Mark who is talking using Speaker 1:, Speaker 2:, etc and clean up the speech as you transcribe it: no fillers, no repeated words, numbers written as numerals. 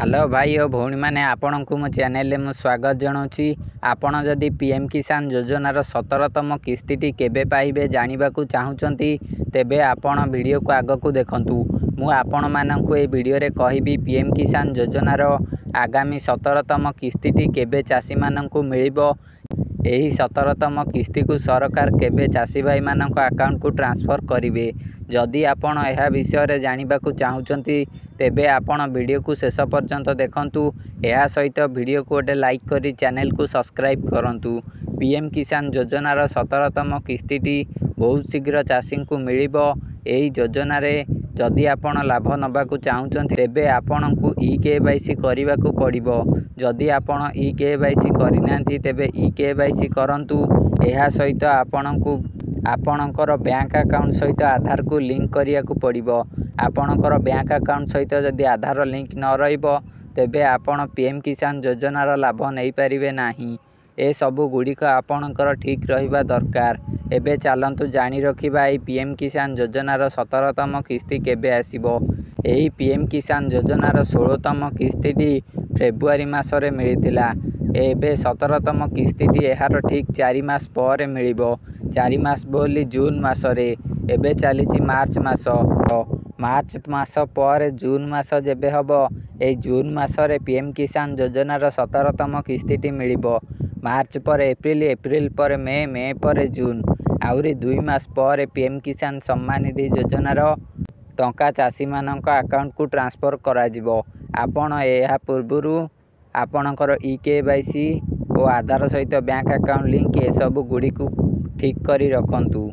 Speaker 1: Hello भाई और भौणी मैंने आपण को मो चैनल में स्वागत जनाऊँगी। आपण जदि पीएम किसान योजनार 17तम किस्ती केबे पाइबे जानिबा को चाहूँचंती तेबे आपण वीडियो को आग को देखंतु। मु आपण माननकु ए वीडियो रे कहिबी पीएम किसान योजनार आगामी 17तम किस्ती केबे चाषी माननकु मिलिबो। एही 17तम किस्ती को सरकार केबे चाषी भाई मानक अकाउंट को ट्रांसफर करेंगे। जदि आपण यह विषय रे जानिबा को चाहूँचंती तेबे आपण वीडियो को शेष पर्यंत देखंतु। यह सहित वीडियो को गोटे लाइक करी चैनल को सब्सक्राइब करंतु। पीएम किसान योजनार 17तम किस्ती बहुत शीघ्र चाषी को मिलिबो। एही योजना रे जदि आपण लाभ नबा को चाहूँचंती तेबे आपण को ई-केवाईसी करने को पड़िबो। जदि आपण ई-केवाईसी करिनांती तेबे ई-केवाईसी करंतु। एहा सहित आपणको आपणकर बैंक अकाउंट सहित आधार को लिंक करिया को पड़िबो। आपणकर बैंक अकाउंट सहित जदि आधार लिंक न रहिबो तेबे आपण पीएम किसान योजनार लाभ नहीं पारिबे नाही। ए सबु गुड़िक आपणकर ठीक रहिबा दरकार। एबे चालंतु जानी रखिबा ए पीएम किसान योजनार 17तम किस्ती केबे आसीबो। एही पीएम किसान योजनार 16तम किस्ती फेब्रुआरी मासरे मिलिथिला। एबे 17तम किस्ती एहार ठीक 4 मास पर मिलिबो। 4 मास बोली जून मासरे एबे चलीची मार्च मास। मार्च मास पर जून मास जेबे हबो ए जून मासरे पीएम किसान योजनार 17तम किस्ती मिलिबो। मार्च पर एप्रिल, एप्रिल पर मे, मे पर जून आउरी 2 मास पर पीएम किसान सम्मान निधि योजनार टंका चाषी मानक अकाउंट को ट्रांसफर करा जिवो। आपण एहा पूर्वरु आपणकर ई-केवाईसी और आधार सहित बैंक अकाउंट लिंक ए सब गुड़ी को ठीक करी रखंतु।